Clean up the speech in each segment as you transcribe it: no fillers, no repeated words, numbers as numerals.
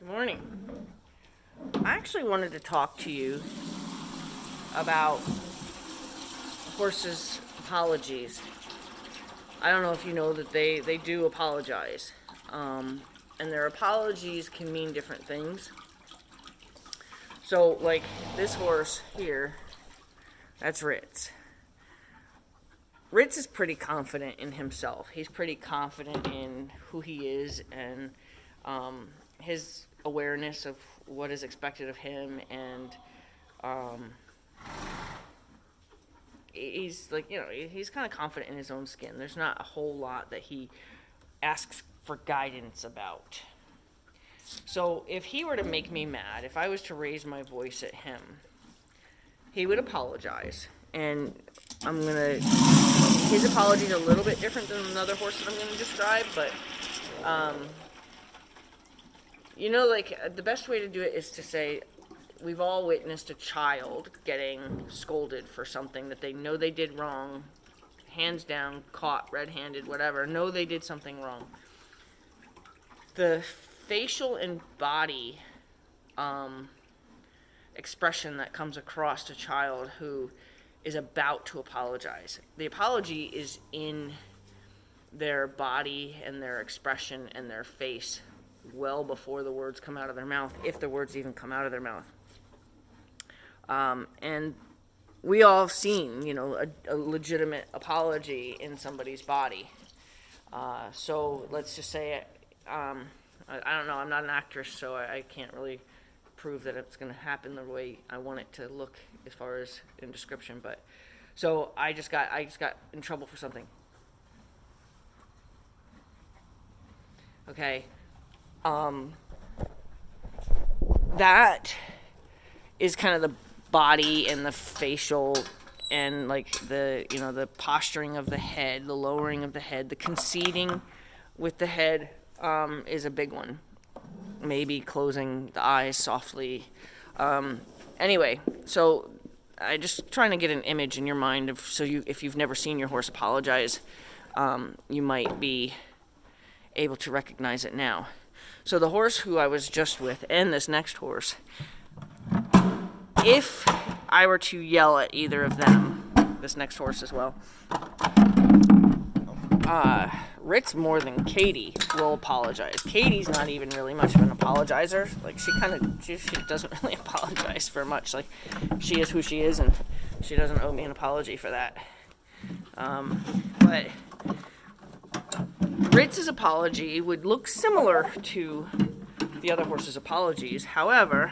Good morning. I actually wanted to talk to you about horses' apologies. I don't know if you know that they do apologize. And their apologies can mean different things. So, like this horse here, that's Ritz. Ritz is pretty confident in himself. He's pretty confident in who he is and his awareness of what is expected of him, and he's like, he's kind of confident in his own skin. There's not a whole lot that he asks for guidance about. So if he were to make me mad, if I was to raise my voice at him, he would apologize. And his apology is a little bit different than another horse that I'm going to describe, but the best way to do it is to say, we've all witnessed a child getting scolded for something that they know they did wrong, hands down, caught red-handed, whatever, know they did something wrong. The facial and body expression that comes across a child who is about to apologize. The apology is in their body and their expression and their face well before the words come out of their mouth, if the words even come out of their mouth. And we all have seen, a legitimate apology in somebody's body. So let's just say, I don't know, I'm not an actress, so I can't really prove that it's going to happen the way I want it to look as far as in description. But so I just got in trouble for something. Okay. That is kind of the body and the facial and like the posturing of the head, the lowering of the head, the conceding with the head is a big one. Maybe closing the eyes softly. Anyway, so I just trying to get an image in your mind if you've never seen your horse apologize, you might be able to recognize it now. So the horse who I was just with and this next horse, if I were to yell at either of them, this next horse as well, Ritz more than Katie will apologize. Katie's not even really much of an apologizer. Like she doesn't really apologize for much. Like she is who she is, and she doesn't owe me an apology for that. But Ritz's apology would look similar to the other horse's apologies. However,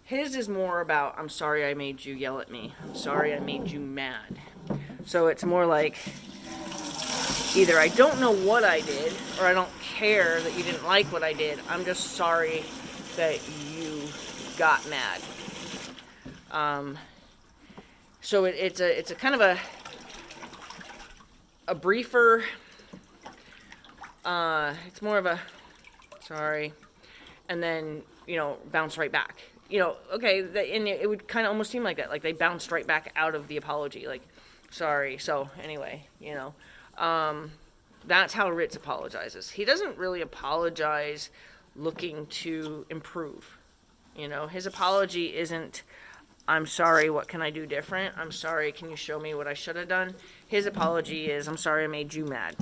his is more about, I'm sorry I made you yell at me. I'm sorry I made you mad. So it's more like, either I don't know what I did, or I don't care that you didn't like what I did. I'm just sorry that you got mad. So it's a kind of a briefer. It's more of a sorry, and then bounce right back. Okay, and it would kind of almost seem like that. Like they bounced right back out of the apology. Like sorry. So anyway, that's how Ritz apologizes. He doesn't really apologize looking to improve. His apology isn't, I'm sorry, what can I do different? I'm sorry, can you show me what I should have done? His apology is, I'm sorry I made you mad.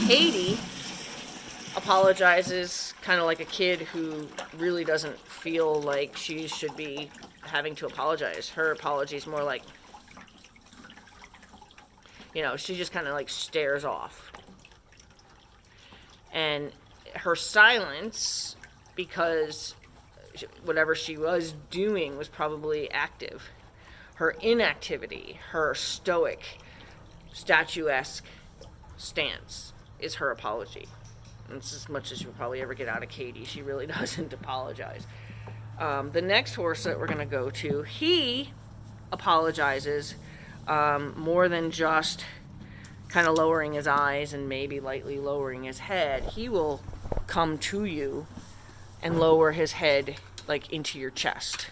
Katie apologizes kind of like a kid who really doesn't feel like she should be having to apologize. Her apology is more like, she just kind of like stares off. And her silence, because whatever she was doing was probably active. Her inactivity, her stoic, statuesque stance is her apology. And it's as much as you'll probably ever get out of Katie. She really doesn't apologize. The next horse that we're going to go to, he apologizes more than just kind of lowering his eyes and maybe lightly lowering his head. He will come to you and lower his head like into your chest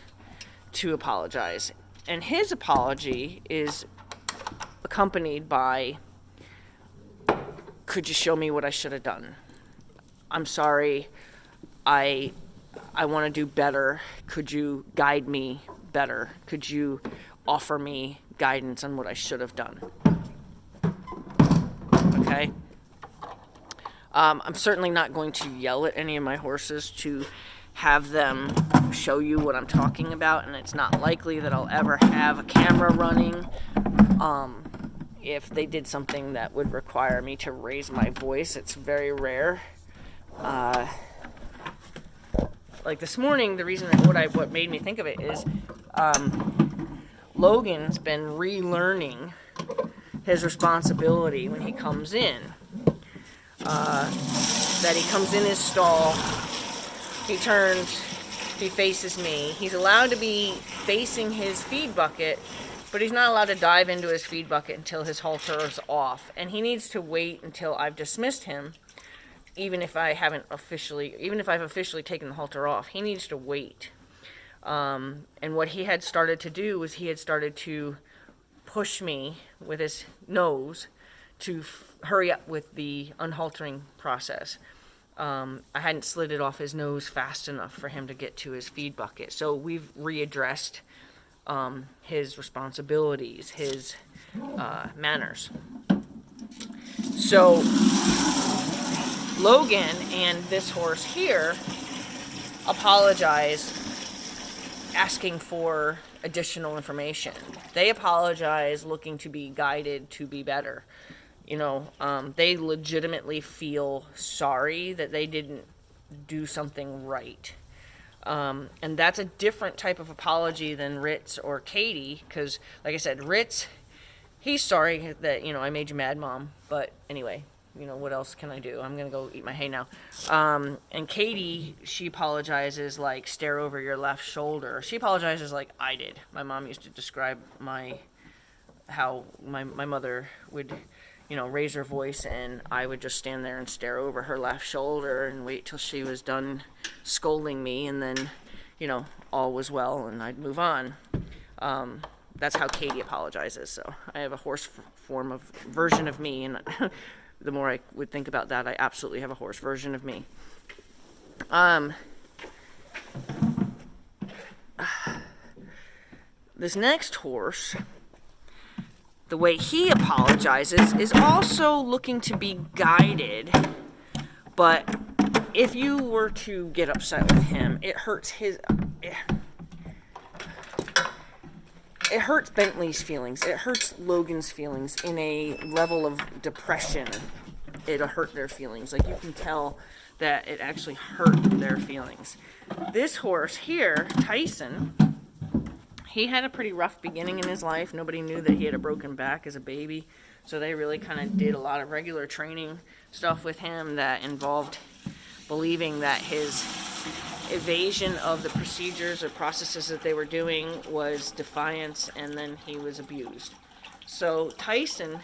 to apologize. And his apology is accompanied by, could you show me what I should have done? I'm sorry, I want to do better. Could you guide me better? Could you offer me guidance on what I should have done? Okay? I'm certainly not going to yell at any of my horses to have them show you what I'm talking about, and it's not likely that I'll ever have a camera running. If they did something that would require me to raise my voice, it's very rare. Like this morning, the reason what made me think of it is Logan's been relearning his responsibility when he comes in. That he comes in his stall, he turns, he faces me. He's allowed to be facing his feed bucket, but he's not allowed to dive into his feed bucket until his halter is off. And he needs to wait until I've dismissed him, even if I've officially taken the halter off. He needs to wait. And what he had started to do was he had started to push me with his nose to hurry up with the unhaltering process. I hadn't slid it off his nose fast enough for him to get to his feed bucket. So we've readdressed his responsibilities, his manners. So Logan and this horse here apologize, asking for additional information. They apologize, looking to be guided to be better. They legitimately feel sorry that they didn't do something right. And that's a different type of apology than Ritz or Katie, because, like I said, Ritz, he's sorry that, I made you mad, Mom. But anyway, what else can I do? I'm going to go eat my hay now. And Katie, she apologizes like, stare over your left shoulder. She apologizes like I did. My mom used to describe how my mother would raise her voice, and I would just stand there and stare over her left shoulder and wait till she was done scolding me, and then, all was well, and I'd move on. That's how Katie apologizes. So I have a horse version of me, and the more I would think about that, I absolutely have a horse version of me. This next horse, the way he apologizes is also looking to be guided, but if you were to get upset with him, it hurts it hurts Bentley's feelings. It hurts Logan's feelings in a level of depression. It'll hurt their feelings. Like, you can tell that it actually hurt their feelings. This horse here, Tyson, he had a pretty rough beginning in his life. Nobody knew that he had a broken back as a baby. So they really kind of did a lot of regular training stuff with him that involved believing that his evasion of the procedures or processes that they were doing was defiance, and then he was abused. So Tyson,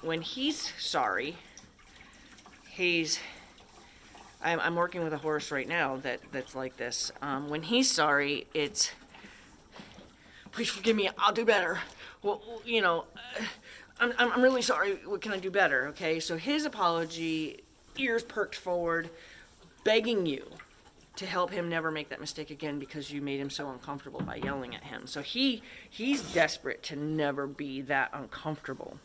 when he's sorry, I'm working with a horse right now that's like this. When he's sorry, it's, please forgive me, I'll do better. Well, I'm really sorry, what can I do better? Okay, so his apology, ears perked forward, begging you to help him never make that mistake again because you made him so uncomfortable by yelling at him. So he's desperate to never be that uncomfortable.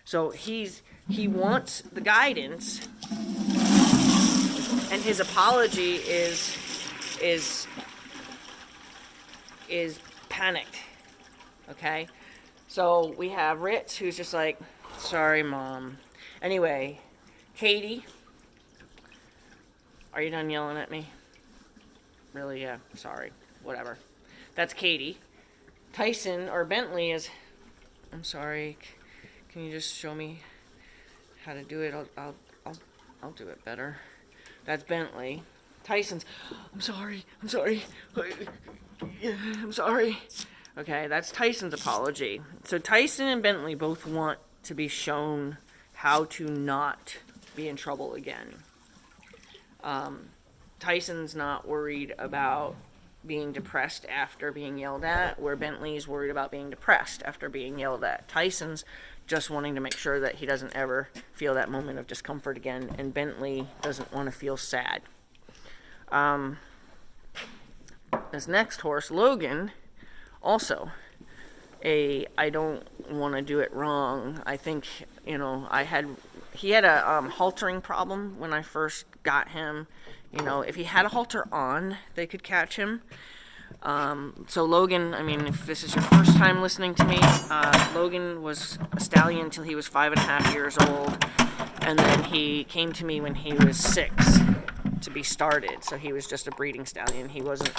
So he wants the guidance, and his apology is panicked. Okay? So we have Ritz, who's just like, sorry, Mom. Anyway, Katie, are you done yelling at me? Really? Yeah, sorry. Whatever. That's Katie. Tyson, or Bentley, is, I'm sorry, can you just show me how to do it? I'll do it better. That's Bentley. Tyson's, I'm sorry. I'm sorry. Okay, that's Tyson's apology. So Tyson and Bentley both want to be shown how to not be in trouble again. Tyson's not worried about being depressed after being yelled at, where Bentley's worried about being depressed after being yelled at. Tyson's just wanting to make sure that he doesn't ever feel that moment of discomfort again, and Bentley doesn't want to feel sad. This next horse, Logan, also I don't want to do it wrong. I think, he had a haltering problem when I first got him. If he had a halter on, they could catch him. So Logan, if this is your first time listening to me, Logan was a stallion until he was 5.5 years old, and then he came to me when he was 6 to be started. So he was just a breeding stallion. He wasn't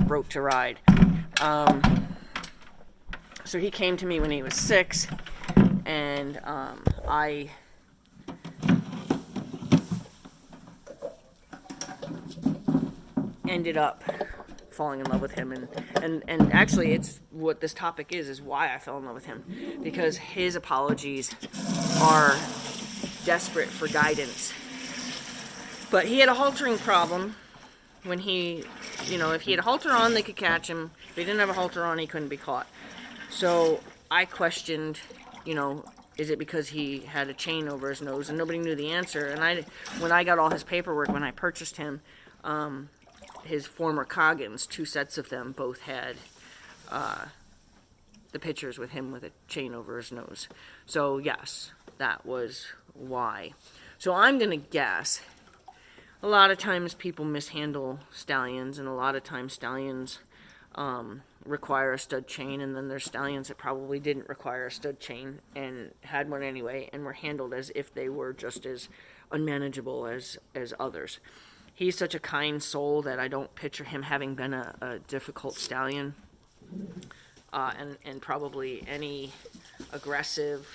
broke to ride. So he came to me when he was 6, and I ended up falling in love with him, and actually it's what this topic is why I fell in love with him, because his apologies are desperate for guidance. But he had a haltering problem when if he had a halter on, they could catch him. If he didn't have a halter on, he couldn't be caught. So I questioned, is it because he had a chain over his nose, and nobody knew the answer. And when I got all his paperwork, when I purchased him, his former Coggins, 2 sets of them, both had the pictures with him with a chain over his nose. So yes, that was why. So I'm going to guess a lot of times people mishandle stallions, and a lot of times stallions require a stud chain, and then there's stallions that probably didn't require a stud chain and had one anyway, and were handled as if they were just as unmanageable as others. He's such a kind soul that I don't picture him having been a difficult stallion, and probably any aggressive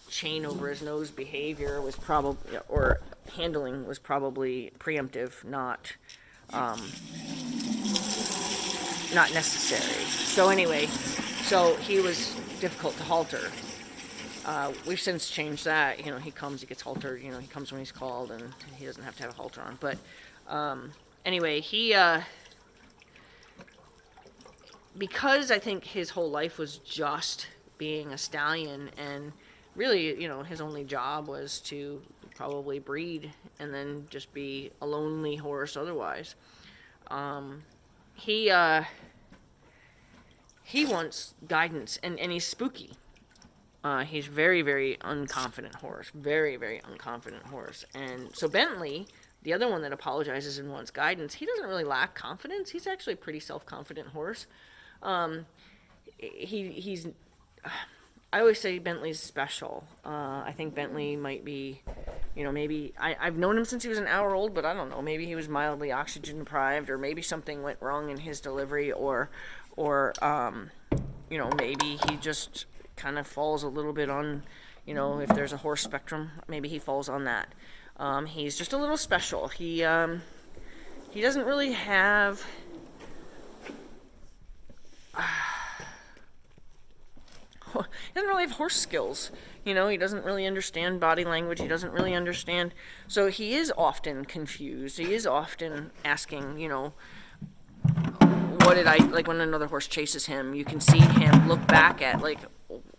chain over his nose behavior was probably, or handling was probably preemptive, not necessary. So anyway, he was difficult to halter. We've since changed that. He comes, he gets haltered. He comes when he's called, and he doesn't have to have a halter on. But anyway, he because I think his whole life was just being a stallion, and really, his only job was to probably breed and then just be a lonely horse otherwise. He wants guidance, and he's spooky. He's very, very unconfident horse. Very, very unconfident horse. And so Bentley, the other one that apologizes and wants guidance, he doesn't really lack confidence. He's actually a pretty self-confident horse. He's... I always say Bentley's special. I think Bentley might be, maybe... I've known him since he was an hour old, but I don't know. Maybe he was mildly oxygen deprived, or maybe something went wrong in his delivery, or maybe he just kind of falls a little bit on, if there's a horse spectrum, maybe he falls on that. He's just a little special. He doesn't really have... he doesn't really have horse skills. He doesn't really understand body language. He doesn't really understand. So he is often confused. He is often asking, what did I, like when another horse chases him, you can see him look back at, like,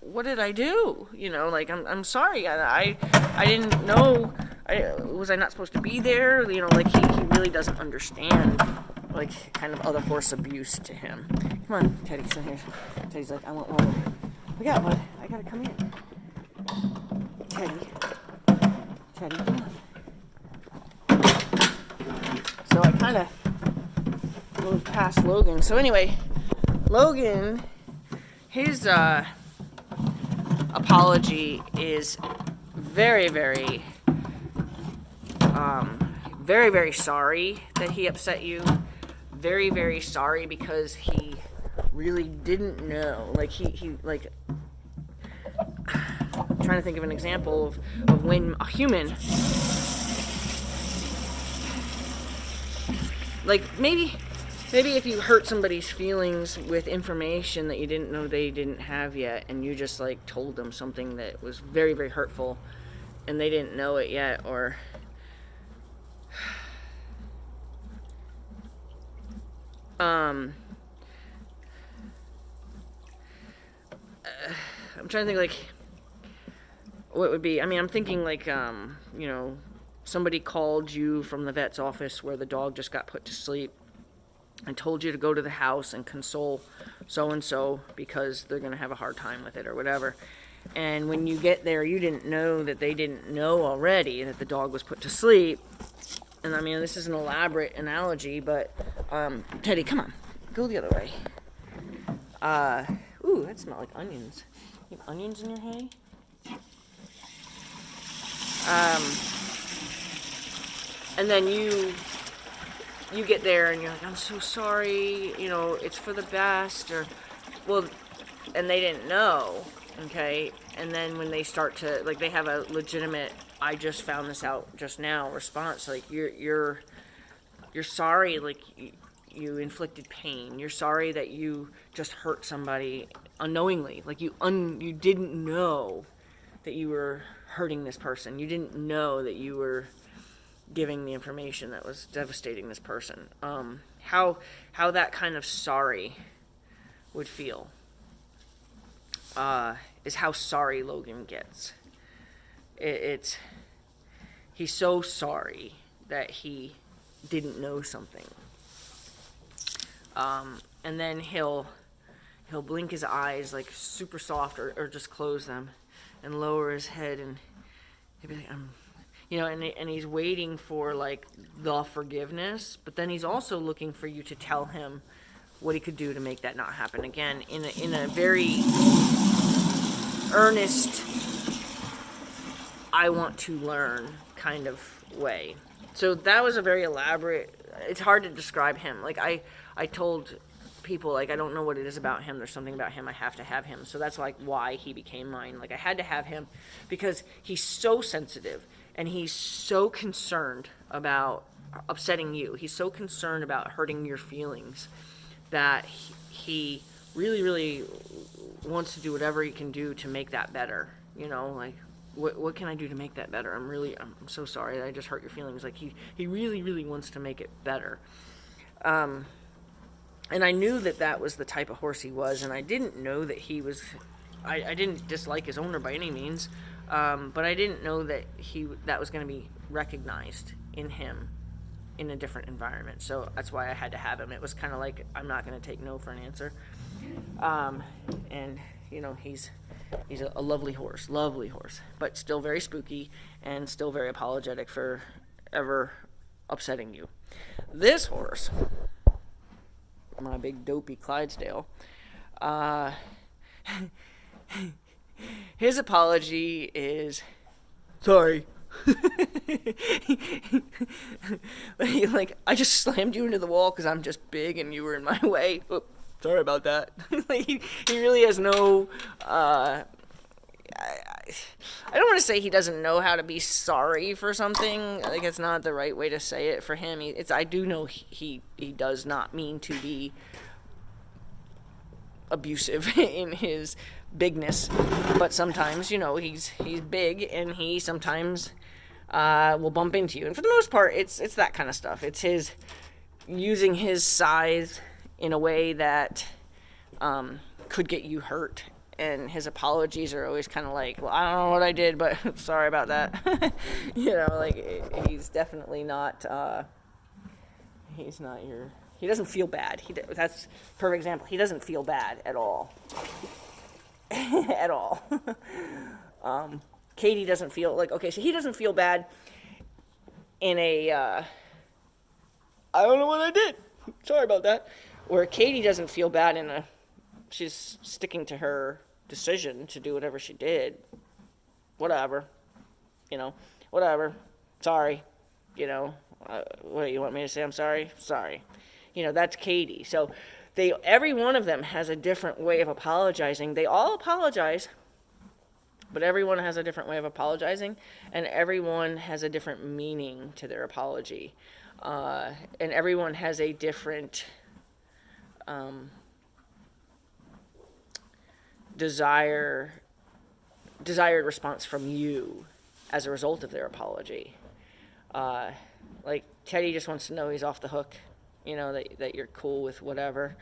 what did I do? I'm sorry. I didn't know. Was I not supposed to be there? He really doesn't understand, kind of other horse abuse to him. Come on, Teddy, sit here. Teddy's like, I want more. Look out, bud. I gotta come in. Teddy, come on. So I kind of moved past Logan. So anyway, Logan, his apology is very, very, very, very sorry that he upset you. Very, very sorry because he really didn't know. I'm trying to think of an example of when a human, maybe if you hurt somebody's feelings with information that you didn't know they didn't have yet, and you just told them something that was very, very hurtful and they didn't know it yet, or I'm trying to think, like, what would be, I mean, I'm thinking, like, somebody called you from the vet's office where the dog just got put to sleep and told you to go to the house and console so-and-so because they're going to have a hard time with it or whatever. And when you get there, you didn't know that they didn't know already that the dog was put to sleep. And I mean, this is an elaborate analogy, but, Teddy, come on, go the other way. Ooh, that smells like onions. You have onions in your hay? And then you get there and you're like, I'm so sorry, it's for the best, or, well, and they didn't know, okay? And then when they start to, like, they have a legitimate, I just found this out just now response, like, you're sorry, like, you inflicted pain. You're sorry that you just hurt somebody unknowingly. Like, you didn't know that you were hurting this person. You didn't know that you were giving the information that was devastating this person. How that kind of sorry would feel is how sorry Logan gets. He's so sorry that he didn't know something. And then he'll blink his eyes like super soft or just close them and lower his head, and he'll be like, and he's waiting for like the forgiveness, but then he's also looking for you to tell him what he could do to make that not happen again in a very earnest, I want to learn kind of way. So that was a very elaborate, it's hard to describe him. Like I told people, like, I don't know what it is about him. There's something about him. I have to have him. So that's like why he became mine. Like, I had to have him because he's so sensitive and he's so concerned about upsetting you. He's so concerned about hurting your feelings that he really, really wants to do whatever he can do to make that better. Like, what can I do to make that better? I'm so sorry that I just hurt your feelings. Like, he really, really wants to make it better. And I knew that was the type of horse he was, and I didn't know that he was, I didn't dislike his owner by any means, but I didn't know that that was going to be recognized in him in a different environment. So that's why I had to have him. It was kind of like, I'm not going to take no for an answer. And, he's a lovely horse, but still very spooky and still very apologetic for ever upsetting you. This horse, my big dopey Clydesdale, his apology is sorry. Like, I just slammed you into the wall because I'm just big and you were in my way. Oh, sorry about that. Like, he really has no I don't want to say he doesn't know how to be sorry for something. Like, it's not the right way to say it for him. I do know he does not mean to be abusive in his bigness, but sometimes, he's big and he sometimes will bump into you. And for the most part, it's that kind of stuff. It's his using his size in a way that could get you hurt. And his apologies are always kind of like, well, I don't know what I did, but sorry about that. Like, he's definitely not, he doesn't feel bad. That's perfect example. He doesn't feel bad at all. At all. Katie doesn't feel like, okay, so he doesn't feel bad in a, I don't know what I did. Sorry about that. Where Katie doesn't feel bad in she's sticking to her decision to do whatever she did. Whatever. Sorry. What do you want me to say? I'm sorry? Sorry. That's Katie. So every one of them has a different way of apologizing. They all apologize, but everyone has a different way of apologizing, and everyone has a different meaning to their apology. And everyone has a different desired response from you as a result of their apology. Like, Teddy just wants to know he's off the hook, that you're cool with whatever.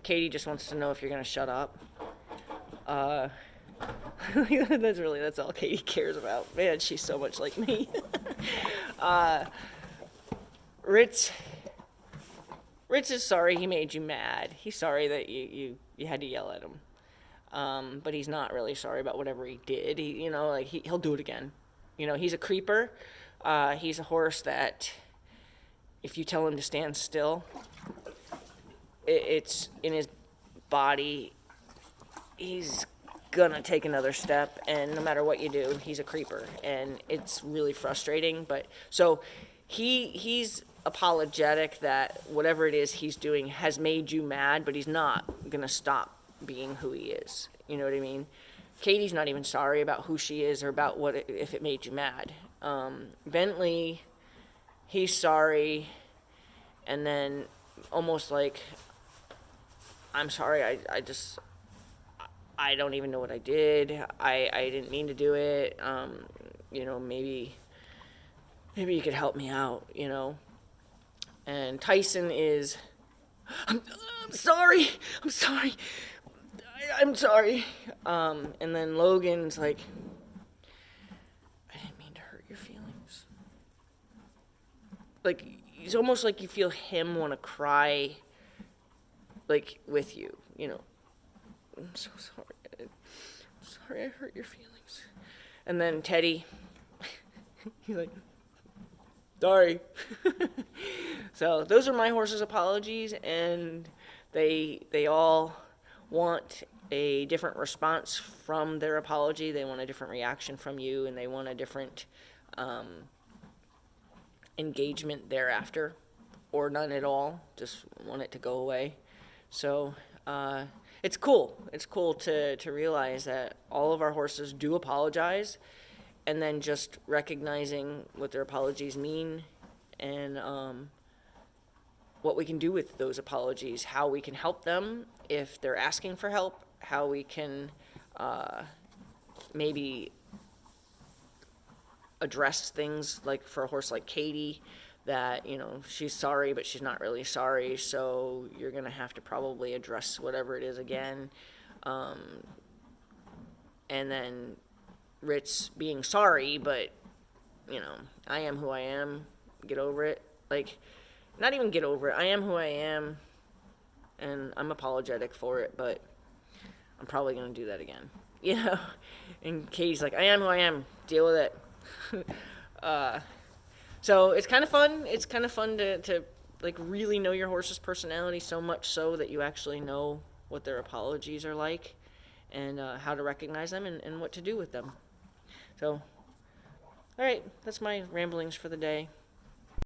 Katie just wants to know if you're going to shut up. Uh, that's all Katie cares about. Man, she's so much like me. uh, Ritz Ritz is sorry he made you mad. He's sorry that you had to yell at him. But he's not really sorry about whatever he did. He'll do it again. He's a creeper. He's a horse that if you tell him to stand still, it's in his body. He's gonna take another step, and no matter what you do, he's a creeper, and it's really frustrating. But so he's apologetic that whatever it is he's doing has made you mad, but he's not gonna stop being who he is. You know what I mean? Katie's not even sorry about who she is or about if it made you mad. Bentley, he's sorry, and then almost like, I'm sorry, I don't even know what I did. I didn't mean to do it. Maybe you could help me out, And Tyson is, I'm sorry. I'm sorry. And then Logan's like, I didn't mean to hurt your feelings. Like, it's almost like you feel him want to cry, like, with you, I'm so sorry. I'm sorry I hurt your feelings. And then Teddy, he's like, sorry. So those are my horse's apologies, and they all want a different response from their apology. They want a different reaction from you, and they want a different engagement thereafter, or none at all. Just want it to go away. So it's cool. It's cool to realize that all of our horses do apologize, and then just recognizing what their apologies mean, and what we can do with those apologies, how we can help them if they're asking for help, how we can maybe address things like for a horse like Katie, that she's sorry but she's not really sorry, so you're gonna have to probably address whatever it is again. And then Ritz being sorry, but I am who I am, get over it. Like, not even get over it, I am who I am, and I'm apologetic for it, but I'm probably gonna do that again. And Katie's like, I am who I am, deal with it. So it's kind of fun. It's kind of fun to like really know your horse's personality, so much so that you actually know what their apologies are like, and how to recognize them, and what to do with them. So, all right, that's my ramblings for the day.